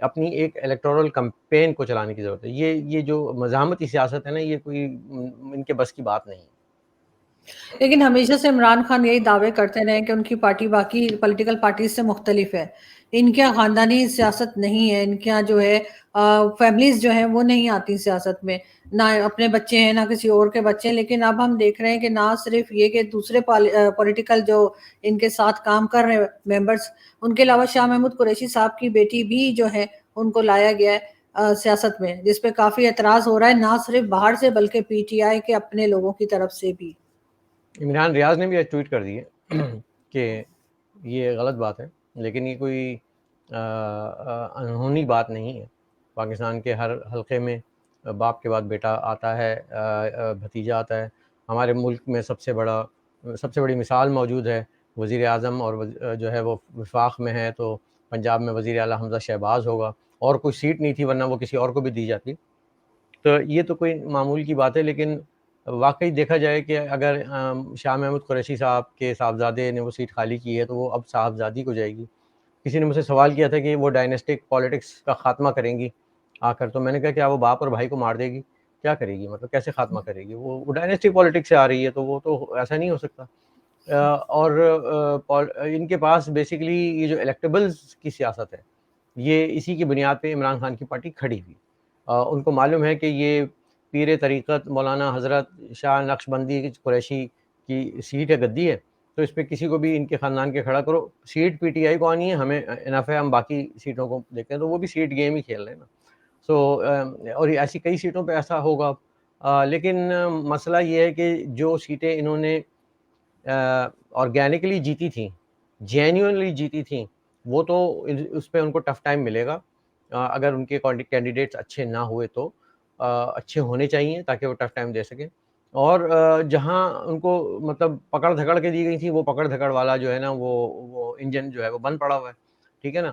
اپنی ایک electoral campaign کو چلانے کی ضرورت ہے. یہ جو مزاحمتی سیاست ہے نا، یہ کوئی ان کے بس کی بات نہیں ہے. لیکن ہمیشہ سے عمران خان یہی دعوے کرتے رہے کہ ان کی پارٹی باقی پولیٹیکل پارٹیز سے مختلف ہے، ان کے یہاں خاندانی سیاست نہیں ہے، ان کے یہاں جو ہے فیملیز جو ہیں وہ نہیں آتی سیاست میں، نہ اپنے بچے ہیں نہ کسی اور کے بچے ہیں. لیکن اب ہم دیکھ رہے ہیں کہ نہ صرف یہ کہ دوسرے پولیٹیکل جو ان کے ساتھ کام کر رہے ممبرز، ان کے علاوہ شاہ محمود قریشی صاحب کی بیٹی بھی جو ہے ان کو لایا گیا ہے سیاست میں، جس پہ کافی اعتراض ہو رہا ہے، نہ صرف باہر سے بلکہ پی ٹی آئی کے اپنے لوگوں کی طرف سے بھی. عمران ریاض نے بھی آج ٹویٹ کر دی ہے کہ یہ غلط بات ہے، لیکن یہ کوئی انہونی بات نہیں ہے. پاکستان کے ہر حلقے میں باپ کے بعد بیٹا آتا ہے، بھتیجا آتا ہے. ہمارے ملک میں سب سے بڑی مثال موجود ہے، وزیر اعظم اور جو ہے وہ وفاق میں ہے، تو پنجاب میں وزیر اعلیٰ حمزہ شہباز ہوگا، اور کوئی سیٹ نہیں تھی ورنہ وہ کسی اور کو بھی دی جاتی. تو یہ تو کوئی معمول کی بات ہے. لیکن واقعی دیکھا جائے کہ اگر شاہ محمود قریشی صاحب کے صاحبزادے نے وہ سیٹ خالی کی ہے تو وہ اب صاحبزادی کو جائے گی. کسی نے مجھ سے سوال کیا تھا کہ وہ ڈائنیسٹک پالیٹکس کا خاتمہ کریں گی آ کر، تو میں نے کہا کیا وہ باپ اور بھائی کو مار دے گی؟ کیا کرے گی؟ مطلب کیسے خاتمہ کرے گی؟ وہ ڈائنیسٹک پالیٹکس سے آ رہی ہے، تو وہ تو ایسا نہیں ہو سکتا. اور ان کے پاس بیسیکلی یہ جو الیکٹیبلز کی سیاست ہے، یہ اسی کی بنیاد پہ عمران خان کی پارٹی کھڑی ہوئی. ان کو معلوم ہے کہ یہ پیر طریقت مولانا حضرت شاہ نقش بندی قریشی کی سیٹ ہے، گدی ہے، تو اس پہ کسی کو بھی ان کے خاندان کے کھڑا کرو. سیٹ پی ٹی آئی کو آنی ہے، ہمیں انف ہے، ہم باقی سیٹوں کو دیکھتے ہیں. تو وہ بھی سیٹ گیم ہی کھیل رہے ہیں نا. اور ایسی کئی سیٹوں پہ ایسا ہوگا. لیکن مسئلہ یہ ہے کہ جو سیٹیں انہوں نے آرگینکلی جیتی تھیں، جینیونلی جیتی تھیں، وہ تو اس پہ ان کو ٹف ٹائم ملے گا. اگر ان کے کینڈیڈیٹس اچھے نہ ہوئے تو اچھے ہونے چاہیے تاکہ وہ ٹف ٹائم دے سکیں. اور جہاں ان کو مطلب پکڑ دھکڑ کے دی گئی تھی، وہ پکڑ دھکڑ والا جو ہے نا، وہ انجن جو ہے وہ بند پڑا ہوا ہے. ٹھیک ہے نا،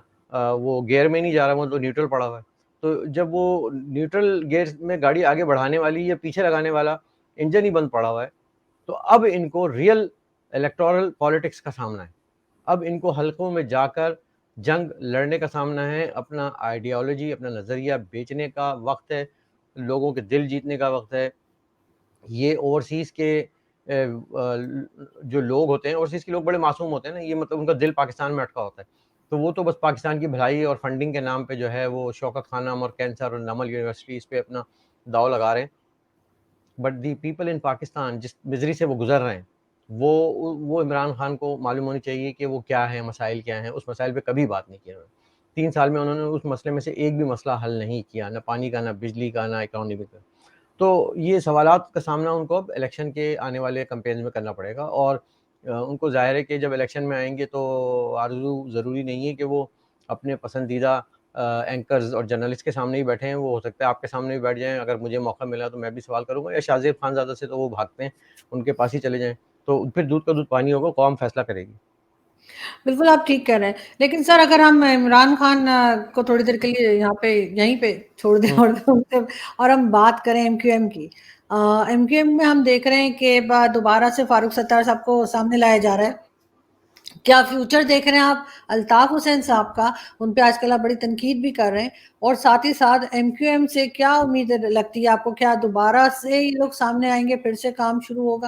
وہ گیئر میں نہیں جا رہا، وہ تو نیوٹرل پڑا ہوا ہے. تو جب وہ نیوٹرل گیئر میں گاڑی آگے بڑھانے والی یا پیچھے لگانے والا انجن ہی بند پڑا ہوا ہے، تو اب ان کو ریئل الیکٹورل پالیٹکس کا سامنا ہے. اب ان کو حلقوں میں جا کر جنگ لڑنے کا سامنا ہے. اپنا آئیڈیالوجی، اپنا نظریہ بیچنے کا وقت ہے، لوگوں کے دل جیتنے کا وقت ہے. یہ اوورسیز کے جو لوگ ہوتے ہیں، اوورسیز کے لوگ بڑے معصوم ہوتے ہیں نا، یہ مطلب ان کا دل پاکستان میں اٹکا ہوتا ہے. تو وہ تو بس پاکستان کی بھلائی اور فنڈنگ کے نام پہ جو ہے وہ شوکت خانم اور کینسر اور نمل یونیورسٹی اس پہ اپنا داؤ لگا رہے ہیں. But the people in Pakistan جس مزری سے وہ گزر رہے ہیں، وہ عمران خان کو معلوم ہونی چاہیے کہ وہ کیا ہیں، مسائل کیا ہیں. اس مسائل پہ کبھی بات نہیں کی انہوں نے. 3 سال میں انہوں نے اس مسئلے میں سے ایک بھی مسئلہ حل نہیں کیا، نہ پانی کا، نہ بجلی کا، نہ اکانومی کا. تو یہ سوالات کا سامنا ان کو اب الیکشن کے آنے والے کمپینز میں کرنا پڑے گا. اور ان کو ظاہر ہے کہ جب الیکشن میں آئیں گے تو آرزو ضروری نہیں ہے کہ وہ اپنے پسندیدہ اینکرز اور جرنلسٹ کے سامنے ہی بیٹھے ہیں. وہ ہو سکتا ہے آپ کے سامنے بھی بیٹھ جائیں. اگر مجھے موقع ملا تو میں بھی سوال کروں گا. یا شاہ زیب خان زادہ سے تو وہ بھاگتے ہیں، ان کے پاس ہی چلے جائیں. تو پھر دودھ کا دودھ پانی ہوگا، قوم فیصلہ کرے گی. بالکل آپ ٹھیک کہہ رہے ہیں. لیکن سر اگر ہم عمران خان کو تھوڑی دیر کے لیے یہیں پہ چھوڑ دیں اور ہم بات کریں ایم کیو ایم کی. ایم کیو ایم میں ہم دیکھ رہے ہیں کہ دوبارہ سے فاروق ستار صاحب کو سامنے لایا جا رہا ہے. کیا فیوچر دیکھ رہے ہیں آپ الطاف حسین صاحب کا؟ ان پہ آج کل آپ بڑی تنقید بھی کر رہے ہیں. اور ساتھ ہی ساتھ ایم کیو ایم سے کیا امید لگتی ہے آپ کو؟ کیا دوبارہ سے یہ لوگ سامنے آئیں گے، پھر سے کام شروع ہوگا؟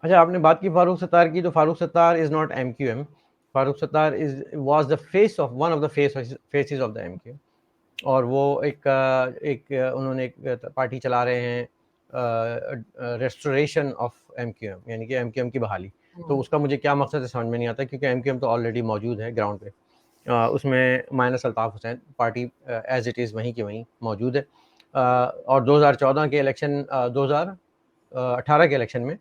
اچھا، آپ نے بات کی فاروق ستار کی، تو Farooq Sattar is not M Q M. Farooq Sattar was the face of one of the faces of the M Q M. اور وہ ایک انہوں نے ایک پارٹی چلا رہے ہیں، restoration of M Q M, یعنی کہ ایم کیو ایم کی بحالی. تو اس کا مجھے کیا مقصد ہے سمجھ میں نہیں آتا، کیونکہ ایم کیو ایم تو آلریڈی موجود ہے گراؤنڈ پہ. اس میں minus Altaf Hussain, party as it is وہیں کی وہیں موجود ہے. اور 2014 کے الیکشن، 2018 کے الیکشن میں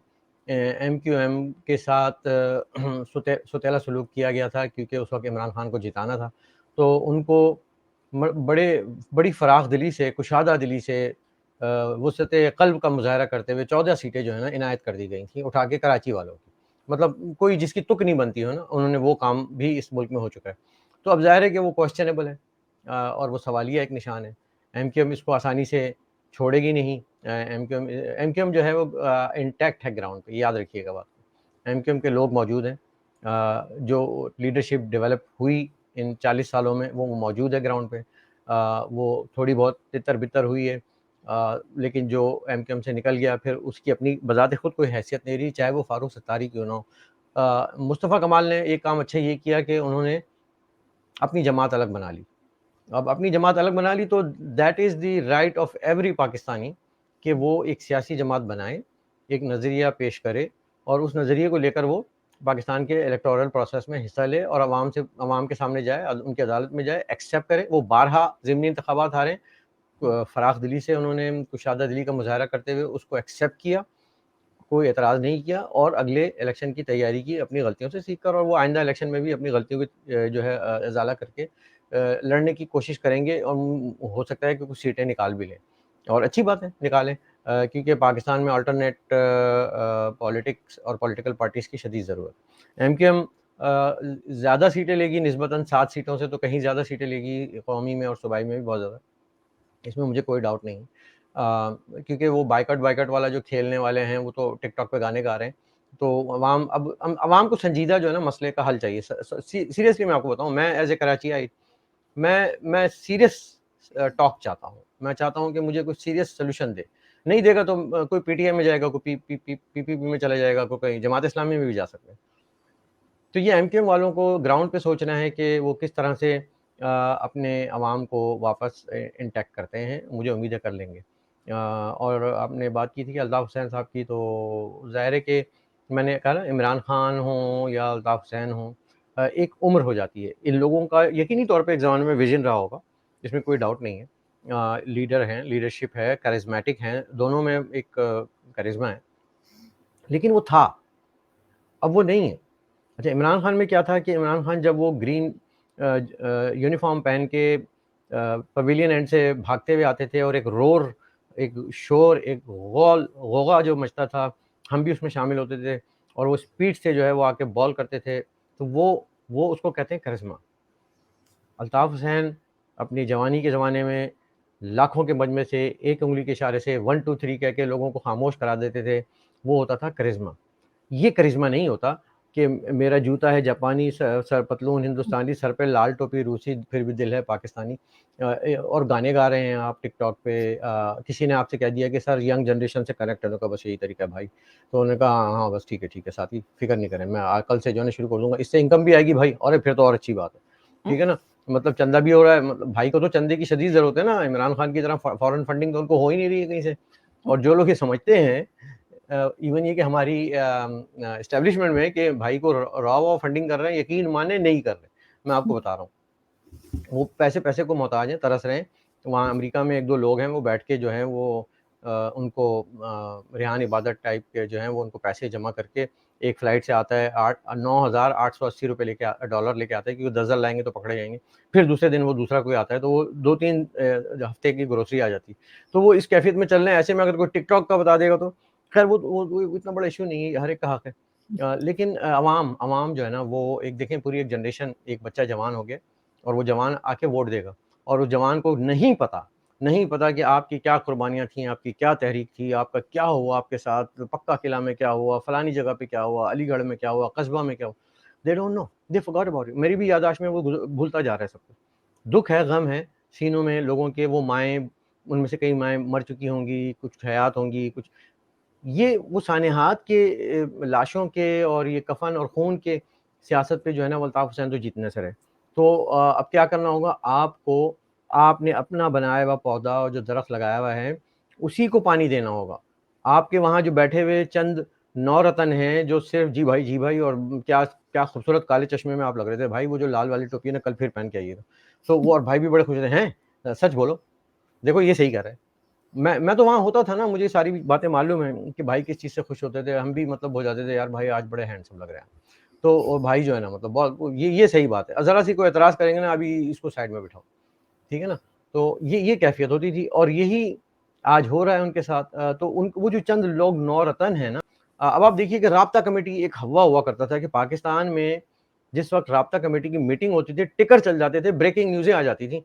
ایم کیو ایم کے ساتھ ستیلا سلوک کیا گیا تھا، کیونکہ اس وقت عمران خان کو جتانا تھا. تو ان کو بڑی فراخ دلی سے، کشادہ دلی سے، وسعت قلب کا مظاہرہ کرتے ہوئے 14 سیٹیں جو ہیں نا عنایت کر دی گئی تھیں اٹھا کے کراچی والوں کی. مطلب کوئی جس کی تک نہیں بنتی ہو نا، انہوں نے وہ کام بھی اس ملک میں ہو چکا ہے. تو اب ظاہر ہے کہ وہ کوشچنیبل ہے، اور وہ سوالیہ ایک نشان ہے. ایم کیو ایم اس کو آسانی سے چھوڑے گی نہیں. ایم کیو ایم جو ہے وہ انٹیکٹ ہے گراؤنڈ پہ، یاد رکھیے گا بات. ایم کیو ایم کے لوگ موجود ہیں، جو لیڈرشپ ڈیولپ ہوئی ان 40 سالوں میں وہ موجود ہے گراؤنڈ پہ. وہ تھوڑی بہت تتر بتر ہوئی ہے, لیکن جو ایم کیو ایم سے نکل گیا پھر اس کی اپنی بذات خود کوئی حیثیت نہیں رہی, چاہے وہ فاروق ستاری کیوں نہ ہو. مصطفیٰ کمال نے ایک کام اچھا یہ کیا کہ انہوں نے اپنی جماعت الگ بنا لی. اب اپنی جماعت الگ بنا لی تو that is the right of every Pakistani کہ وہ ایک سیاسی جماعت بنائے, ایک نظریہ پیش کرے, اور اس نظریے کو لے کر وہ پاکستان کے الیکٹورل پروسیس میں حصہ لے اور عوام کے سامنے جائے, ان کی عدالت میں جائے, ایکسیپٹ کرے. وہ بارہا ضمنی انتخابات ہارے, فراخ دلی سے انہوں نے کشادہ دلی کا مظاہرہ کرتے ہوئے اس کو ایکسیپٹ کیا, کوئی اعتراض نہیں کیا, اور اگلے الیکشن کی تیاری کی اپنی غلطیوں سے سیکھ کر, اور وہ آئندہ الیکشن میں بھی اپنی غلطیوں کی جو ہے ازالہ کر کے لڑنے کی کوشش کریں گے, اور ہو سکتا ہے کہ کچھ سیٹیں نکال بھی لیں, اور اچھی بات ہے نکالیں, کیونکہ پاکستان میں آلٹرنیٹ پالیٹکس اور پولیٹیکل پارٹیز کی شدید ضرورت. ایم کیو ایم زیادہ سیٹیں لے گی نسبتاً 7 سیٹوں سے, تو کہیں زیادہ سیٹیں لے گی قومی میں اور صوبائی میں بھی بہت زیادہ, اس میں مجھے کوئی ڈاؤٹ نہیں. کیونکہ وہ بائیکٹ والا جو کھیلنے والے ہیں وہ تو ٹک ٹاک پہ گانے گا رہے ہیں, تو عوام کو سنجیدہ جو ہے نا مسئلے کا حل چاہیے. سیریسلی میں آپ کو بتاؤں, میں ایز اے کراچی آئی, میں سیریس ٹاک چاہتا ہوں. میں چاہتا ہوں کہ مجھے کچھ سیریس سولوشن دے. نہیں دے گا تو کوئی پی ٹی آئی میں جائے گا, کوئی پی پی میں چلا جائے گا, کوئی کہیں جماعت اسلامی میں بھی جا سکتے ہیں. تو یہ ایم کیو ایم والوں کو گراؤنڈ پہ سوچنا ہے کہ وہ کس طرح سے اپنے عوام کو واپس انٹیکٹ کرتے ہیں. مجھے امید ہے کر لیں گے. اور آپ نے بات کی تھی کہ الطاف حسین صاحب کی, تو ظاہر ہے کہ میں نے کہا نا, عمران خان ہوں یا الطاف حسین ہوں, ایک عمر ہو جاتی ہے ان لوگوں کا. یقینی طور پہ ایک زمانے میں ویژن رہا ہوگا, اس میں کوئی ڈاؤٹ نہیں ہے. لیڈر ہیں, لیڈرشپ ہے, کیرزمیٹک ہیں, دونوں میں ایک کیرزما ہے, لیکن وہ تھا, اب وہ نہیں ہے. اچھا, عمران خان میں کیا تھا کہ عمران خان جب وہ گرین یونیفارم پہن کے پویلین اینڈ سے بھاگتے ہوئے آتے تھے, اور ایک رور, ایک شور, ایک غوغا جو مچتا تھا, ہم بھی اس میں شامل ہوتے تھے, اور وہ اسپیڈ سے جو ہے وہ آ کے بال کرتے تھے, تو وہ اس کو کہتے ہیں کرزما. الطاف حسین اپنی جوانی کے زمانے میں لاکھوں کے مجمع سے ایک انگلی کے اشارے سے 1 2 3 کہہ کے لوگوں کو خاموش کرا دیتے تھے, وہ ہوتا تھا کرزما. یہ کرزما نہیں ہوتا کہ میرا جوتا ہے جاپانی, سر پتلون ہندوستانی, سر پہ لال ٹوپی روسی, پھر بھی دل ہے پاکستانی, اور گانے گا رہے ہیں آپ ٹک ٹاک پہ. کسی نے آپ سے کہہ دیا کہ سر ینگ جنریشن سے کنیکٹ ہے, تو بس یہی طریقہ ہے بھائی. تو انہوں نے کہا ہاں بس ٹھیک ہے ساتھی, فکر نہیں کریں, میں کل سے جو ہے شروع کر دوں گا, اس سے انکم بھی آئے گی بھائی, اور پھر تو اور اچھی بات ہے. ٹھیک ہے نا, مطلب چندہ بھی ہو رہا ہے. مطلب بھائی کو تو چندے کی شدید ضرورت ہے نا, عمران خان کی طرح فورن فنڈنگ تو ان کو ہو ہی نہیں رہی ہے کہیں سے. اور جو لوگ یہ سمجھتے ہیں, ایون یہ کہ ہماری اسٹیبلشمنٹ میں کہ بھائی کو را فنڈنگ کر رہے ہیں, یقین مانے نہیں کر رہے. میں آپ کو بتا رہا ہوں, وہ پیسے کو محتاج ہیں, ترس رہے ہیں. وہاں امریکہ میں 1 2 لوگ ہیں, وہ بیٹھ کے جو ہیں وہ ان کو ریحان عبادت ٹائپ کے جو ہیں وہ ان کو پیسے جمع کر کے, ایک فلائٹ سے آتا ہے 9,880 روپے لے کے ڈالر لے کے آتا ہے, کیونکہ 10 لائیں گے تو پکڑے جائیں گے. پھر دوسرے دن وہ دوسرا کوئی آتا ہے, تو وہ 2 3 ہفتے کی گروسری آ جاتی. تو وہ اس کیفیت میں چل رہے ہیں. ایسے میں اگر کوئی ٹک ٹاک کا بتا دے گا تو خیر وہ اتنا بڑا ایشو نہیں ہے, ہر ایک کا حق ہے. لیکن عوام جو ہے نا, وہ ایک دیکھیں پوری ایک جنریشن, ایک بچہ جوان ہو گیا, اور وہ جوان آ کے ووٹ دے گا, اور اس جوان کو نہیں پتا کہ آپ کی کیا قربانیاں تھیں, آپ کی کیا تحریک تھی, آپ کا کیا ہوا آپ کے ساتھ, پکا قلعہ میں کیا ہوا, فلانی جگہ پہ کیا ہوا, علی گڑھ میں کیا ہوا, قصبہ میں کیا ہوا. They don't know, they forgot about it. میری بھی یادداشت میں وہ بھولتا جا رہا ہے سب کچھ. دکھ ہے, غم ہے سینوں میں لوگوں کے. وہ مائیں, ان میں سے کئی مائیں مر چکی ہوں گی, کچھ حیات ہوں گی, کچھ یہ وہ سانحات کے, لاشوں کے, اور یہ کفن اور خون کے سیاست پہ جو ہے نا, الطاف حسین تو جیتنے سے رہے. تو اب کیا کرنا ہوگا آپ کو, آپ نے اپنا بنایا ہوا پودا اور جو درخت لگایا ہوا ہے اسی کو پانی دینا ہوگا. آپ کے وہاں جو بیٹھے ہوئے چند نورتن ہیں جو صرف جی بھائی, اور کیا خوبصورت کالے چشمے میں آپ لگ رہے تھے بھائی, وہ جو لال والی ٹوپی ہے نا کل پھر پہن کے آئیے گا. تو وہ, اور بھائی بھی بڑے خوش ہوتے ہیں, سچ بولو, دیکھو یہ صحیح کر رہے ہیں. میں تو وہاں ہوتا تھا نا, مجھے ساری باتیں معلوم ہیں کہ بھائی کس چیز سے خوش ہوتے تھے. ہم بھی مطلب ہو جاتے تھے, یار بھائی آج بڑے ہینڈسم لگ رہے ہیں. تو بھائی جو ہے نا, مطلب بہت یہ صحیح بات ہے. ذرا سی کوئی اعتراض کریں گے نا, ابھی اس کو سائڈ میں بٹھاؤ, ٹھیک ہے نا. تو یہ کیفیت ہوتی تھی, اور یہی آج ہو رہا ہے ان کے ساتھ. تو وہ جو چند لوگ نورتن ہیں نا, اب آپ دیکھیے کہ رابطہ کمیٹی ایک ہوا کرتا تھا کہ پاکستان میں جس وقت رابطہ کمیٹی کی میٹنگ ہوتی تھی, ٹکر چل جاتے تھے, بریکنگ نیوزیں آ جاتی تھیں,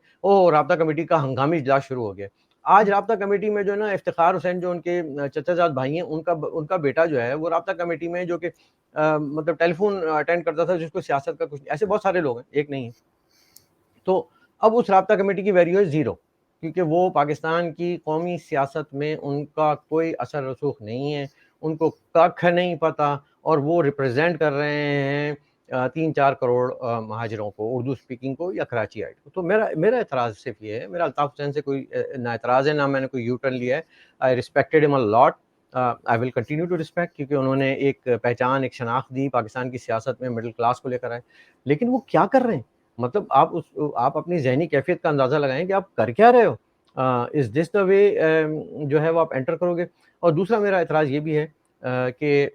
رابطہ کمیٹی کا ہنگامی اجلاس شروع ہو گیا. آج رابطہ کمیٹی میں جو ہے نا, افتخار حسین جو ان کے چچا زاد بھائی ہیں, ان کا بیٹا جو ہے وہ رابطہ کمیٹی میں, جو کہ مطلب ٹیلی فون اٹینڈ کرتا تھا, جس کو سیاست کا کچھ, ایسے بہت سارے لوگ ہیں, ایک نہیں ہے. تو اب اس رابطہ کمیٹی کی ویلیو ہے زیرو، کیونکہ وہ پاکستان کی قومی سیاست میں ان کا کوئی اثر رسوخ نہیں ہے، ان کو کھ نہیں پتہ، اور وہ ریپرزینٹ کر رہے ہیں 3-4 کروڑ مہاجروں کو، اردو اسپیکنگ کو یا کراچی آئٹ کو. تو میرا اعتراض صرف یہ ہے، میرا الطاف حسین سے کوئی نہ اعتراض ہے، نہ میں نے کوئی یو ٹرن لیا ہے. آئی ریسپیکٹڈ ہم اے لاٹ، آئی ول کنٹینیو ٹو ریسپیکٹ، کیونکہ انہوں نے ایک پہچان، ایک شناخت دی پاکستان کی سیاست میں، مڈل کلاس کو لے کر آئے. لیکن وہ کیا کر رہے ہیں؟ مطلب آپ اپنی ذہنی کیفیت کا اندازہ لگائیں کہ آپ کر کیا رہے ہو. از دس دا وے جو ہے وہ آپ انٹر کرو گے؟ اور دوسرا میرا اعتراض یہ بھی ہے کہ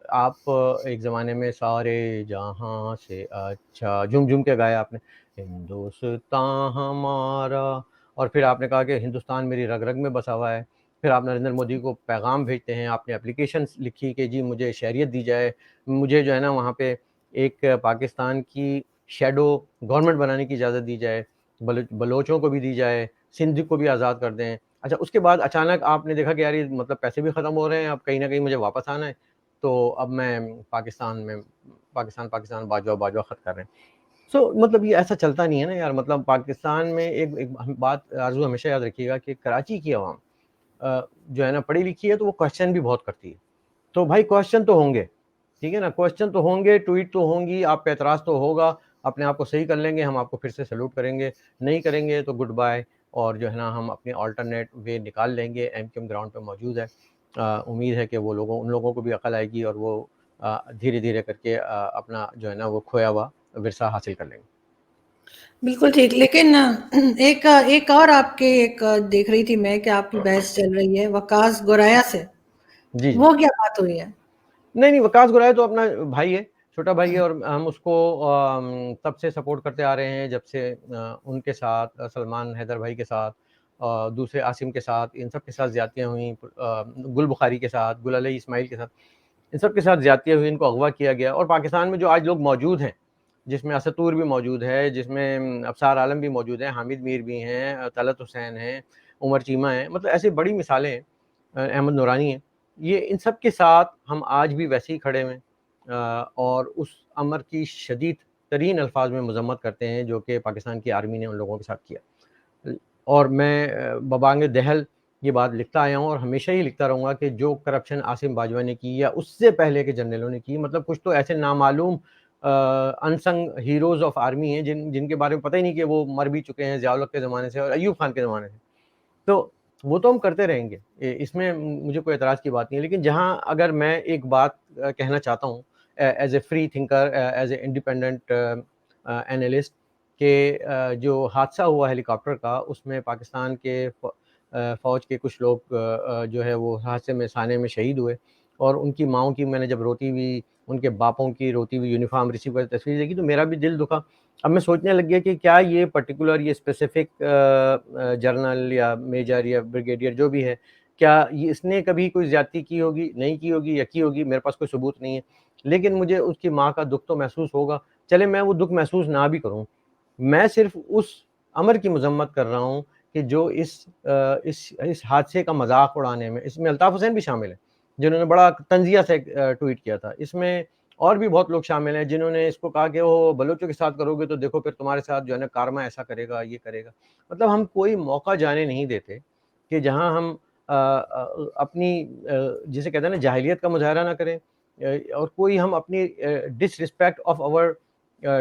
آپ ایک زمانے میں سارے جہاں سے اچھا جم کے گایا آپ نے ہندوستان ہمارا، اور پھر آپ نے کہا کہ ہندوستان میری رگ رگ میں بسا ہوا ہے. پھر آپ نریندر مودی کو پیغام بھیجتے ہیں، آپ نے اپلیکیشن لکھی کہ جی مجھے شہریت دی جائے، مجھے جو ہے نا وہاں پہ ایک پاکستان کی شیڈو گورنمنٹ بنانے کی اجازت دی جائے، بلوچوں کو بھی دی جائے، سندھ کو بھی آزاد کر دیں. اچھا اس کے بعد اچانک آپ نے دیکھا کہ یار یہ مطلب پیسے بھی ختم ہو رہے ہیں، اب کہیں نہ کہیں مجھے واپس آنا ہے، تو اب میں پاکستان باجوہ خط کر رہے ہیں. مطلب یہ ایسا چلتا نہیں ہے نا یار. مطلب پاکستان میں ایک بات آرزو ہمیشہ یاد رکھیے گا کہ کراچی کی عوام جو ہے نا پڑھی لکھی ہے، تو وہ کوشچن بھی بہت کرتی ہے. تو بھائی کوشچن تو ہوں گے، ٹھیک ہے نا، کوشچن تو ہوں گے، ٹویٹ تو ہوں گی، آپ پہ اعتراض تو ہوگا، اپنے آپ کو صحیح کر لیں گے، ہم آپ کو پھر سے سیلوٹ کریں گے، نہیں کریں گے تو گڈ بائے، اور جو ہے نا ہم اپنے آلٹرنیٹ وے نکال لیں گے. ایم کیو ایم گراؤنڈ پہ موجود ہے، امید ہے کہ وہ ان لوگوں کو بھی عقل آئے گی، اور وہ دھیرے دھیرے کر کے اپنا جو ہے نا وہ کھویا ہوا ورثہ حاصل کر لیں گے. بالکل ٹھیک. لیکن ایک اور آپ کے ایک دیکھ رہی تھی میں کہ آپ کی بحث چل رہی ہے وقاص گورایا سے، جی وہ کیا بات ہوئی ہے؟ نہیں وقاص گورایا تو اپنا بھائی ہے، چھوٹا بھائی ہے، اور ہم اس کو تب سے سپورٹ کرتے آ رہے ہیں جب سے ان کے ساتھ سلمان حیدر بھائی کے ساتھ، دوسرے عاصم کے ساتھ، ان سب کے ساتھ زیادتیاں ہوئیں، گل بخاری کے ساتھ، گل علی اسماعیل کے ساتھ، ان سب کے ساتھ زیادتیاں ہوئی، ان کو اغوا کیا گیا. اور پاکستان میں جو آج لوگ موجود ہیں، جس میں اسطور بھی موجود ہے، جس میں ابصار عالم بھی موجود ہیں، حامد میر بھی ہیں، طلعت حسین ہیں، عمر چیمہ ہیں، مطلب ایسی بڑی مثالیں ہیں، احمد نورانی ہیں. یہ ان سب کے ساتھ ہم آج بھی ویسے ہی کھڑے ہوئے، اور اس امر کی شدید ترین الفاظ میں مذمت کرتے ہیں جو کہ پاکستان کی آرمی نے ان لوگوں کے ساتھ کیا. اور میں ببانگ دہل یہ بات لکھتا آیا ہوں، اور ہمیشہ ہی لکھتا رہوں گا کہ جو کرپشن عاصم باجوہ نے کی یا اس سے پہلے کے جنرلوں نے کی، مطلب کچھ تو ایسے نامعلوم انسنگ ہیروز آف آرمی ہیں جن کے بارے میں پتہ ہی نہیں کہ وہ مر بھی چکے ہیں ضیاء الحق کے زمانے سے اور ایوب خان کے زمانے سے. تو وہ تو ہم کرتے رہیں گے، اس میں مجھے کوئی اعتراض کی بات نہیں ہے. لیکن جہاں اگر میں ایک بات کہنا چاہتا ہوں as a free thinker, as a independent analyst, کہ جو حادثہ ہوا ہیلی کاپٹر کا، اس میں پاکستان کے فوج کے کچھ لوگ جو ہے وہ حادثے میں سانے میں شہید ہوئے، اور ان کی ماؤں کی میں نے جب روتی ہوئی، ان کے باپوں کی روتی ہوئی یونیفارم ریسیو کر تصویر دیکھی تو میرا بھی دل دکھا. اب میں سوچنے لگ گیا کہ کیا یہ پرٹیکولر یہ اسپیسیفک جرنل یا میجر یا بریگیڈیئر جو بھی ہے، کیا اس نے کبھی کوئی زیادتی کی ہوگی؟ نہیں کی ہوگی، یا کی ہوگی میرے پاس کوئی ثبوت نہیں ہے. لیکن مجھے اس کی ماں کا دکھ تو محسوس ہوگا. چلے میں وہ دکھ محسوس نہ بھی کروں، میں صرف اس امر کی مذمت کر رہا ہوں کہ جو اس حادثے کا مذاق اڑانے میں، اس میں الطاف حسین بھی شامل ہیں جنہوں نے بڑا تنزیہ سے ٹویٹ کیا تھا، اس میں اور بھی بہت لوگ شامل ہیں جنہوں نے اس کو کہا کہ وہ بلوچوں کے ساتھ کرو گے تو دیکھو پھر تمہارے ساتھ جو ہے نا کارما ایسا کرے گا، یہ کرے گا. مطلب ہم کوئی موقع جانے نہیں دیتے کہ جہاں ہم اپنی جسے کہتے ہیں نا جاہلیت کا مظاہرہ نہ کریں، اور کوئی ہم اپنی ڈس رسپیکٹ آف اور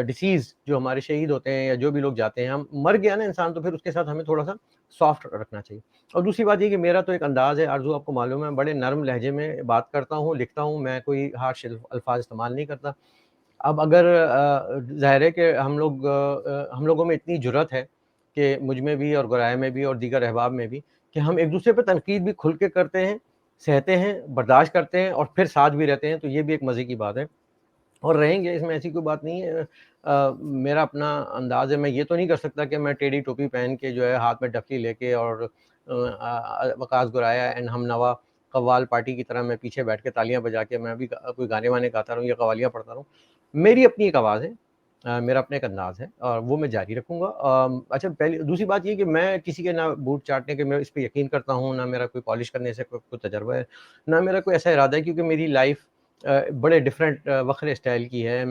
ڈیسیز، جو ہمارے شہید ہوتے ہیں یا جو بھی لوگ جاتے ہیں، ہم مر گیا نا انسان تو پھر اس کے ساتھ ہمیں تھوڑا سا سافٹ رکھنا چاہیے. اور دوسری بات یہ کہ میرا تو ایک انداز ہے آرزو، آپ کو معلوم ہے، بڑے نرم لہجے میں بات کرتا ہوں، لکھتا ہوں، میں کوئی ہارش الفاظ استعمال نہیں کرتا. اب اگر ظاہر ہے کہ ہم لوگوں میں اتنی جرأت ہے کہ مجھ میں بھی اور گورایا میں بھی اور دیگر احباب میں بھی، کہ ہم ایک دوسرے پہ تنقید بھی کھل کے کرتے ہیں، سہتے ہیں، برداشت کرتے ہیں، اور پھر ساتھ بھی رہتے ہیں. تو یہ بھی ایک مزے کی بات ہے، اور رہیں گے، اس میں ایسی کوئی بات نہیں ہے. میرا اپنا انداز ہے، میں یہ تو نہیں کر سکتا کہ میں ٹیڑھی ٹوپی پہن کے جو ہے ہاتھ میں ڈفلی لے کے اور وقاص گورایا اینڈ ہم نوا قوال پارٹی کی طرح میں پیچھے بیٹھ کے تالیاں بجا کے میں بھی کوئی گانے وانے گاتا رہوں یا قوالیاں پڑھتا رہوں. میری اپنی ایک آواز ہے، میرا اپنا ایک انداز ہے، اور وہ میں جاری رکھوں گا. اچھا دوسری بات یہ کہ میں کسی کے نہ بوٹ چاٹنے کے میں اس پہ یقین کرتا ہوں، نہ میرا کوئی پالش کرنے سے کوئی تجربہ ہے، نہ میرا کوئی ایسا ارادہ ہے، کیونکہ میری لائف بڑے ڈفرینٹ وکھرے اسٹائل کی ہے.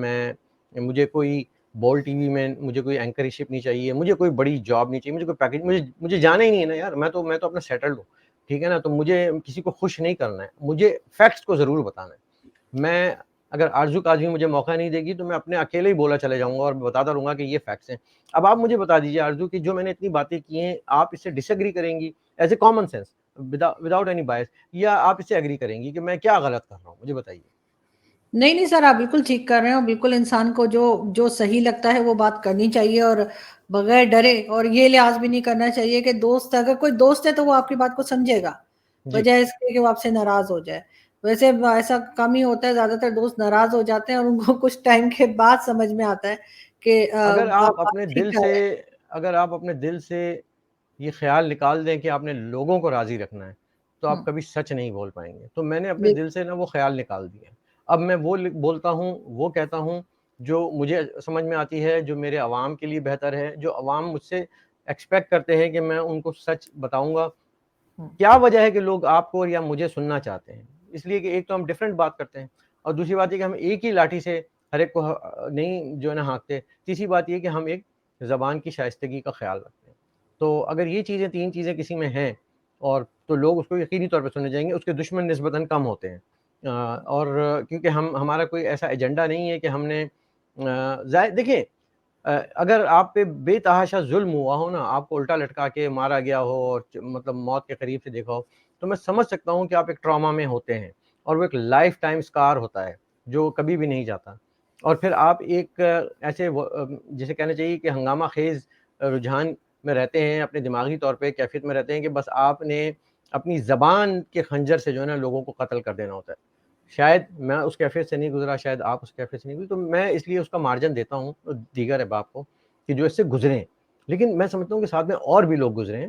مجھے کوئی بول ٹی وی میں مجھے کوئی اینکرشپ نہیں چاہیے, مجھے کوئی بڑی جاب نہیں چاہیے, مجھے کوئی پیکج, مجھے جانا ہی نہیں ہے نا یار, میں تو اپنا سیٹلڈ ہوں, ٹھیک ہے نا. تو مجھے کسی کو خوش نہیں کرنا ہے, مجھے فیکٹس کو ضرور بتانا ہے. میں اگر آرزو کاظمی مجھے موقع نہیں دے گی تو میں اپنے اکیلے ہی بولا چلے جاؤں گا اور بتاتا رہوں گا کہ یہ فیکٹس ہیں. اب آپ مجھے بتا دیجیے آرزو کہ جو میں نے اتنی باتیں کی ہیں آپ اس سے ڈس ایگری کریں گی as a common sense without any bias, یا آپ اس سے ایگری کریں گی کہ میں کیا غلط کر رہا ہوں, مجھے بتائیے. نہیں نہیں سر، آپ بالکل ٹھیک کر رہے ہیں، اور بالکل انسان کو جو صحیح لگتا ہے وہ بات کرنی چاہیے، اور بغیر ڈرے، اور یہ لحاظ بھی نہیں کرنا چاہیے کہ دوست، اگر کوئی دوست ہے تو وہ آپ کی بات کو سمجھے گا جی بجائے اس کے کہ وہ آپ سے ناراض ہو جائے. ویسے ایسا کم ہی ہوتا ہے، زیادہ تر دوست ناراض ہو جاتے ہیں اور ان کو کچھ ٹائم کے بعد سمجھ میں آتا ہے کہ اگر آپ آپ بات اپنے ٹھیک دل کر سے رہے ہیں. اگر آپ اپنے دل سے یہ خیال نکال دیں کہ آپ نے لوگوں کو راضی رکھنا ہے تو آپ کبھی سچ نہیں بول پائیں گے. تو میں نے اپنے دل سے نا وہ خیال نکال دیا. اب میں وہ بولتا ہوں، وہ کہتا ہوں جو مجھے سمجھ میں آتی ہے، جو میرے عوام کے لیے بہتر ہے، جو عوام مجھ سے ایکسپیکٹ کرتے ہیں کہ میں ان کو سچ بتاؤں گا. کیا وجہ ہے کہ لوگ آپ کو یا مجھے سننا چاہتے ہیں؟ اس لیے کہ ایک تو ہم ڈفرینٹ بات کرتے ہیں، اور دوسری بات یہ کہ ہم ایک ہی لاٹھی سے ہر ایک کو نہیں جو ہے نا ہانکتے. تیسری بات یہ کہ ہم ایک زبان کی شائستگی کا خیال رکھتے ہیں. تو اگر یہ چیزیں، تین چیزیں کسی میں ہیں اور تو لوگ اس کو یقینی طور پہ سننے جائیں گے. اس کے دشمن نسبتاً کم ہوتے ہیں، اور کیونکہ ہمارا کوئی ایسا ایجنڈا نہیں ہے کہ ہم نے دیکھیں اگر آپ پہ بے تحاشا ظلم ہوا ہو نا، آپ کو الٹا لٹکا کے مارا گیا ہو اور مطلب موت کے قریب سے دیکھا ہو، تو میں سمجھ سکتا ہوں کہ آپ ایک ٹراما میں ہوتے ہیں، اور وہ ایک لائف ٹائم سکار ہوتا ہے جو کبھی بھی نہیں جاتا. اور پھر آپ ایک ایسے جسے کہنا چاہیے کہ ہنگامہ خیز رجحان میں رہتے ہیں، اپنے دماغی طور پہ کیفیت میں رہتے ہیں کہ بس آپ نے اپنی زبان کے خنجر سے جو ہے نا لوگوں کو قتل کر دینا ہوتا ہے. شاید میں اس کیفیت سے نہیں گزرا، شاید آپ اس کیفیت سے نہیں گزری، تو میں اس لیے اس کا مارجن دیتا ہوں دیگر احباب کو کہ جو اس سے گزرے ہیں. لیکن میں سمجھتا ہوں کہ ساتھ میں اور بھی لوگ گزرے ہیں.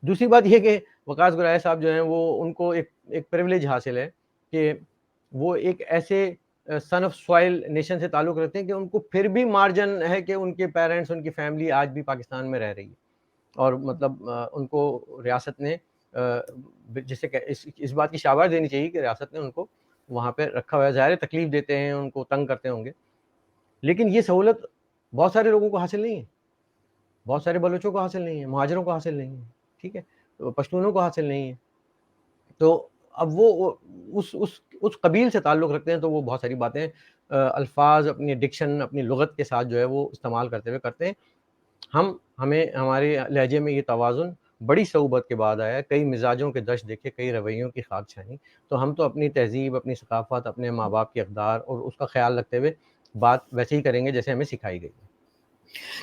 دوسری بات یہ کہ وقاص گرائے صاحب جو ہیں وہ ان کو ایک پریولیج حاصل ہے کہ وہ ایک ایسے سن آف سوائل نیشن سے تعلق رکھتے ہیں کہ ان کو پھر بھی مارجن ہے کہ ان کے پیرنٹس، ان کی فیملی آج بھی پاکستان میں رہ رہی ہے، اور مطلب ان کو ریاست نے جسے کہ اس بات کی شاباش دینی چاہیے کہ ریاست نے ان کو وہاں پہ رکھا ہوا ہے. ظاہر تکلیف دیتے ہیں، ان کو تنگ کرتے ہوں گے، لیکن یہ سہولت بہت سارے لوگوں کو حاصل نہیں ہے، بہت سارے بلوچوں کو حاصل نہیں ہے، مہاجروں کو حاصل نہیں ہے، ٹھیک ہے، پشتونوں کو حاصل نہیں ہے. تو اب وہ اس قبیل سے تعلق رکھتے ہیں، تو وہ بہت ساری باتیں الفاظ اپنی ڈکشن، اپنی لغت کے ساتھ جو ہے وہ استعمال کرتے ہوئے کرتے ہیں. ہمیں ہمارے لہجے میں یہ توازن بڑی صعوبت کے بعد آیا ہے. کئی مزاجوں کے دش دیکھے، کئی رویوں کی خاک چھانی. تو ہم تو اپنی تہذیب، اپنی ثقافت، اپنے ماں باپ کی اقدار اور اس کا خیال رکھتے ہوئے بات ویسے ہی کریں گے جیسے ہمیں سکھائی گئی.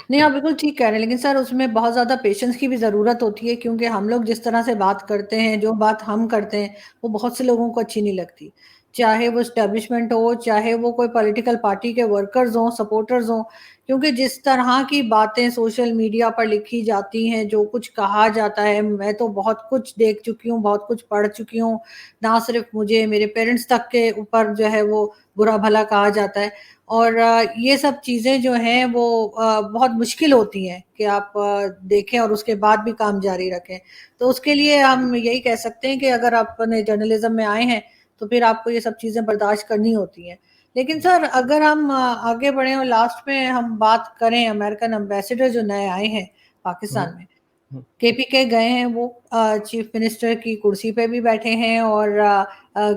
نہیں، آپ بالکل ٹھیک کہہ رہے ہیں، لیکن سر اس میں بہت زیادہ پیشنس کی بھی ضرورت ہوتی ہے، کیونکہ ہم لوگ جس طرح سے بات کرتے ہیں، جو بات ہم کرتے ہیں، وہ بہت سے لوگوں کو اچھی نہیں لگتی، چاہے وہ اسٹیبلشمنٹ ہو، چاہے وہ کوئی پولیٹیکل پارٹی کے ورکرز ہوں، سپورٹرز ہوں. کیونکہ جس طرح کی باتیں سوشل میڈیا پر لکھی جاتی ہیں، جو کچھ کہا جاتا ہے، میں تو بہت کچھ دیکھ چکی ہوں، بہت کچھ پڑھ چکی ہوں. نہ صرف مجھے، میرے پیرنٹس تک کے اوپر جو ہے وہ برا بھلا کہا جاتا ہے. اور یہ سب چیزیں جو ہیں وہ بہت مشکل ہوتی ہیں کہ آپ دیکھیں اور اس کے بعد بھی کام جاری رکھیں. تو اس کے لیے ہم یہی کہہ سکتے ہیں کہ اگر آپ اپنے جرنلزم میں آئے ہیں تو پھر آپ کو یہ سب چیزیں برداشت کرنی ہوتی ہیں. لیکن سر اگر ہم آگے بڑھیں اور لاسٹ میں ہم بات کریں، امریکن امبیسڈر جو نئے آئے ہیں پاکستان میں، کے پی گئے ہیں، وہ چیف منسٹر کی کرسی پہ بھی بیٹھے ہیں، اور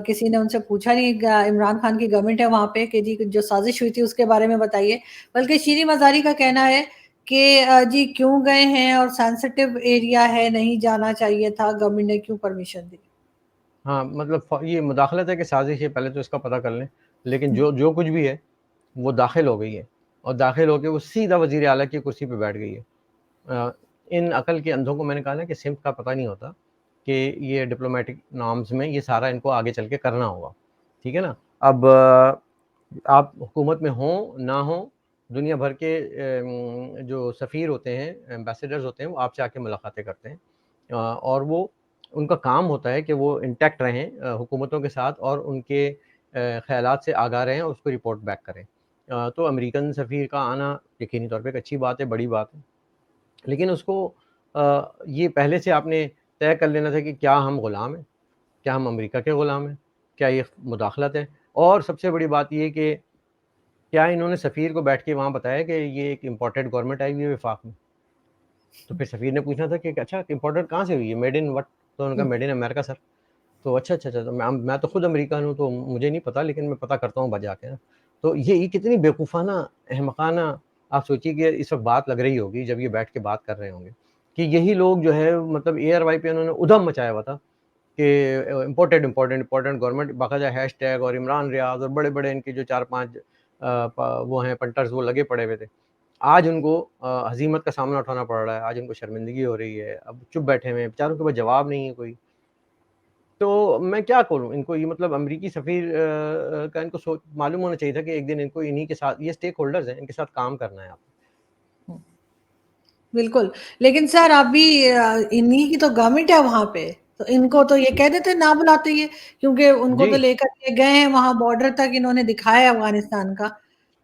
کسی نے ان سے پوچھا نہیں، عمران خان کی گورنمنٹ ہے وہاں پہ، کہ جی جو سازش ہوئی تھی اس کے بارے میں بتائیے. بلکہ شیریں مزاری کا کہنا ہے کہ جی کیوں گئے ہیں، اور سینسٹیو ایریا ہے، نہیں جانا چاہیے تھا، گورنمنٹ نے کیوں پرمیشن دی. ہاں مطلب یہ مداخلت ہے کہ سازش ہے، پہلے تو اس کا پتہ کر لیں. لیکن جو کچھ بھی ہے وہ داخل ہو گئی ہے، اور داخل ہو کے وہ سیدھا وزیر اعلیٰ کی کرسی پہ بیٹھ گئی ہے. ان عقل کے اندھوں کو میں نے کہا نا کہ سمت کا پتہ نہیں ہوتا کہ یہ ڈپلومیٹک نارمز میں یہ سارا ان کو آگے چل کے کرنا ہوگا، ٹھیک ہے نا. اب آپ حکومت میں ہوں نہ ہوں، دنیا بھر کے جو سفیر ہوتے ہیں، ایمبیسیڈرز ہوتے ہیں، وہ آپ سے آ کے ملاقاتیں کرتے ہیں، اور وہ ان کا کام ہوتا ہے کہ وہ انٹیکٹ رہیں حکومتوں کے ساتھ، اور ان کے خیالات سے آگاہ رہیں اور اس کو رپورٹ بیک کریں. تو امریکن سفیر کا آنا یقینی طور پہ ایک اچھی بات ہے، بڑی بات ہے. لیکن اس کو یہ پہلے سے آپ نے طے کر لینا تھا کہ کیا ہم غلام ہیں، کیا ہم امریکہ کے غلام ہیں، کیا یہ مداخلت ہے. اور سب سے بڑی بات یہ کہ کیا انہوں نے سفیر کو بیٹھ کے وہاں بتایا کہ یہ ایک امپورٹڈ گورنمنٹ آئی ہوئی ہے وفاق میں؟ تو پھر سفیر نے پوچھنا تھا کہ اچھا امپورٹڈ کہاں سے ہوئی ہے, میڈ ان وٹ؟ تو انہوں نے کہا میڈ ان امریکہ سر. تو اچھا تو میں تو خود امریکن ہوں تو مجھے نہیں پتا, لیکن میں پتہ کرتا ہوں بجا کے نا. تو یہ کتنی بیوقوفانہ احمقانہ, آپ سوچیے کہ اس وقت بات لگ رہی ہوگی جب یہ بیٹھ کے بات کر رہے ہوں گے کہ یہی لوگ جو ہے مطلب اے آر وائی پہ انہوں نے ادھم مچایا ہوا تھا کہ امپورٹنٹ گورنمنٹ, باقاعدہ ہیش ٹیگ اور عمران ریاض اور بڑے بڑے ان کے جو 4-5 وہ ہیں پنٹرز وہ لگے پڑے ہوئے تھے. آج ان کو ہزیمت کا سامنا اٹھانا پڑ رہا ہے, آج ان کو شرمندگی ہو رہی ہے, اب چپ بیٹھے ہوئے ہیں بیچاروں کے پاس جواب نہیں ہے کوئی. تو میں کیا کروں ان کو, یہ مطلب امریکی سفیر کا ان کو معلوم ہونا چاہیے تھا کہ ایک دن ان کو انہی کے ساتھ, یہ اسٹیک ہولڈرز ہیں, ان کے ساتھ کام کرنا ہے آپ. بالکل, لیکن سر ابھی انہی کی تو گورنمنٹ ہے وہاں پہ, تو ان کو تو یہ کہہ دیتے نہ بلاتے یہ, کیونکہ ان کو تو جی لے کر کے گئے ہیں وہاں بارڈر تک, انہوں نے دکھایا افغانستان کا.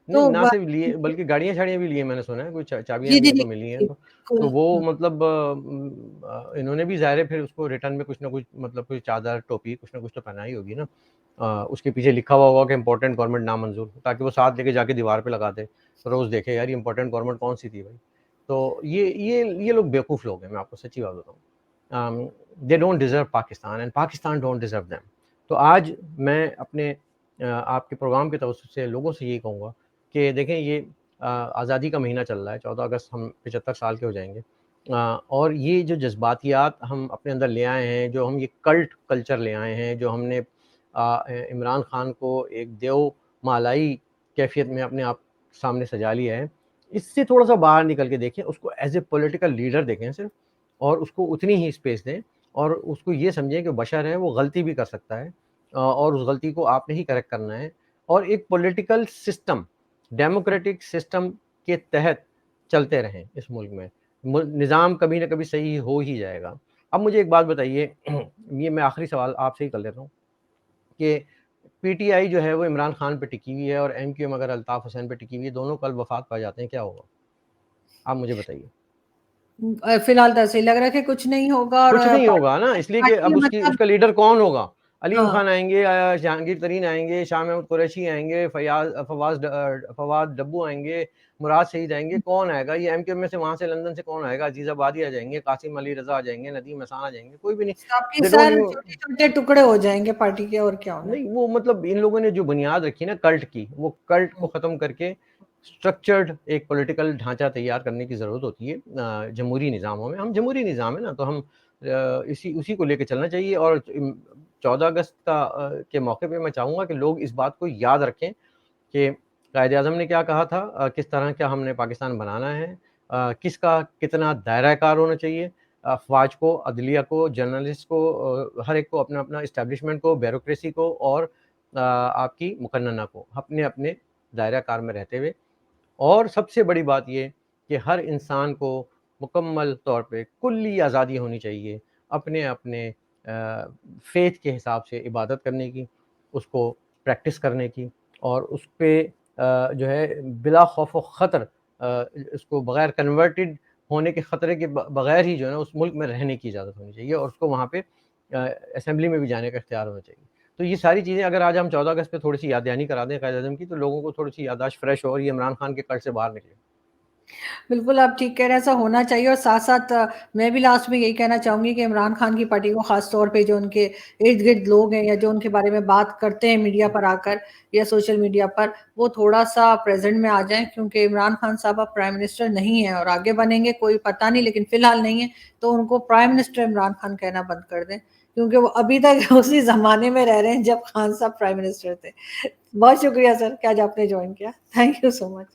نہیں, تو نہ صرف لیے بلکہ گاڑیاں شاڑیاں بھی لیے, میں نے سنا ہے کوئی چابیاں جی بھی جی ان جی کو ملی ہیں. تو وہ بالکل. مطلب انہوں نے بھی ظاہر ہے پھر اس کو ریٹرن میں کچھ نہ کچھ مطلب کوئی چادر ٹوپی کچھ نہ کچھ تو پہنائی ہوگی نا, اس کے پیچھے لکھا ہوا ہوگا کہ امپورٹنٹ گورنمنٹ نامنظور, تاکہ وہ ساتھ لے کے جا کے دیوار پہ لگا دے, روز دیکھے یار یہ امپورٹنٹ گورنمنٹ کون سی تھی بھائی. تو یہ لوگ بیوقوف لوگ ہیں, میں آپ کو سچی بات بتاؤں. They don't deserve Pakistan and Pakistan don't deserve them. تو آج میں اپنے آپ کے پروگرام کے توسط سے لوگوں سے یہی کہوں گا کہ دیکھیں یہ آزادی کا مہینہ چل رہا ہے, 14 اگست ہم 75 سال کے ہو جائیں گے, اور یہ جو جذباتیات ہم اپنے اندر لے آئے ہیں, جو ہم یہ کلٹ کلچر لے آئے ہیں, جو ہم نے عمران خان کو ایک دیو مالائی کیفیت میں اپنے آپ سامنے سجا لیا ہے, اس سے تھوڑا سا باہر نکل کے دیکھیں, اس کو ایز اے پولیٹیکل لیڈر دیکھیں صرف, اور اس کو اتنی ہی اسپیس دیں, اور اس کو یہ سمجھیں کہ بشر ہے, وہ غلطی بھی کر سکتا ہے, اور اس غلطی کو آپ نے ہی کریکٹ کرنا ہے. اور ایک پولیٹیکل سسٹم, ڈیموکریٹک سسٹم کے تحت چلتے رہیں اس ملک میں, نظام کبھی نہ کبھی صحیح ہو ہی جائے گا. اب مجھے ایک بات بتائیے, یہ میں آخری سوال آپ سے ہی کر لیتا ہوں کہ پی ٹی آئی جو ہے وہ عمران خان پہ ٹکی ہوئی ہے, اور ایم کیو ایم اگر الطاف حسین پہ ٹکی ہوئی ہے, دونوں کل وفات پا جاتے ہیں, کیا ہوگا آپ مجھے بتائیے. فی الحال تو ایسے ہی لگ رہا ہے کہ کچھ نہیں ہوگا, اور کچھ نہیں ہوگا نا, اس لیے کہ پارٹی اب اس مطلب کا لیڈر کون ہوگا. علیم ہاں خان آئیں گے, جہانگیر ترین آئیں گے, شاہ محمود قریشی آئیں گے, فواد ڈبو آئیں گے, مراد شہید آئیں گے, کون آئے گا؟ یہ ایم کیو ایم میں سے, وہاں سے لندن سے کون آئے گا؟ عزیز آبادی آ جائیں گے, قاسم علی رضا آ جائیں گے, ندیم احسان آ جائیں گے, کوئی بھی نہیں. سب کے دے ڈونٹ سر ایون, چھوٹے چھوٹے ٹکڑے ہو جائیں گے پارٹی کے, اور کیا ہونا نہیں وہ مطلب ان لوگوں نے جو بنیاد رکھی نا کلٹ کی, وہ کلٹ کو ختم کر کے اسٹرکچرڈ ایک پولیٹیکل ڈھانچہ تیار کرنے کی ضرورت ہوتی ہے. جمہوری نظاموں میں, ہم جمہوری نظام ہے نا, تو ہم اسی کو لے کے چلنا چاہیے. اور 14 اگست کے موقع پہ میں چاہوں گا کہ لوگ اس بات کو یاد رکھیں کہ قائد اعظم نے کیا کہا تھا, کس طرح کیا ہم نے پاکستان بنانا ہے, کس کا کتنا دائرہ کار ہونا چاہیے, افواج کو, عدلیہ کو, جرنلسٹ کو, ہر ایک کو اپنا اپنا اسٹیبلشمنٹ کو, بیوروکریسی کو, اور آپ کی مقننہ کو اپنے اپنے دائرہ کار میں رہتے ہوئے. اور سب سے بڑی بات یہ کہ ہر انسان کو مکمل طور پہ کلی آزادی ہونی چاہیے اپنے اپنے فیتھ کے حساب سے عبادت کرنے کی, اس کو پریکٹس کرنے کی, اور اس پہ جو ہے بلا خوف و خطر, اس کو بغیر کنورٹڈ ہونے کے خطرے کے بغیر ہی جو ہے نا اس ملک میں رہنے کی اجازت ہونی چاہیے, اور اس کو وہاں پہ اسمبلی میں بھی جانے کا اختیار ہونا چاہیے. تو یہ ساری چیزیں اگر آج ہم 14 اگست پہ تھوڑی سی یاد دہانی کرا دیں قائد اعظم کی, تو لوگوں کو تھوڑی سی یادداشت فریش ہو, اور یہ عمران خان کے کٹ سے باہر نکلے. بالکل آپ ٹھیک کہہ رہے ہیں, ایسا ہونا چاہیے. اور ساتھ ساتھ میں بھی لاسٹ میں یہی کہنا چاہوں گی کہ عمران خان کی پارٹی کو خاص طور پہ جو ان کے ارد گرد لوگ ہیں, یا جو ان کے بارے میں بات کرتے ہیں میڈیا پر آ کر یا سوشل میڈیا پر, وہ تھوڑا سا پریزنٹ میں آ جائیں, کیونکہ عمران خان صاحب اب پرائم منسٹر نہیں ہیں, اور آگے بنیں گے کوئی پتہ نہیں, لیکن فی الحال نہیں ہے. تو ان کو پرائم منسٹر عمران خان کہنا بند کر دیں, کیونکہ وہ ابھی تک اسی زمانے میں رہ رہے ہیں جب خان صاحب پرائم منسٹر تھے. بہت شکریہ سر کہ آج آپ نے جوائن کیا. Thank you so much.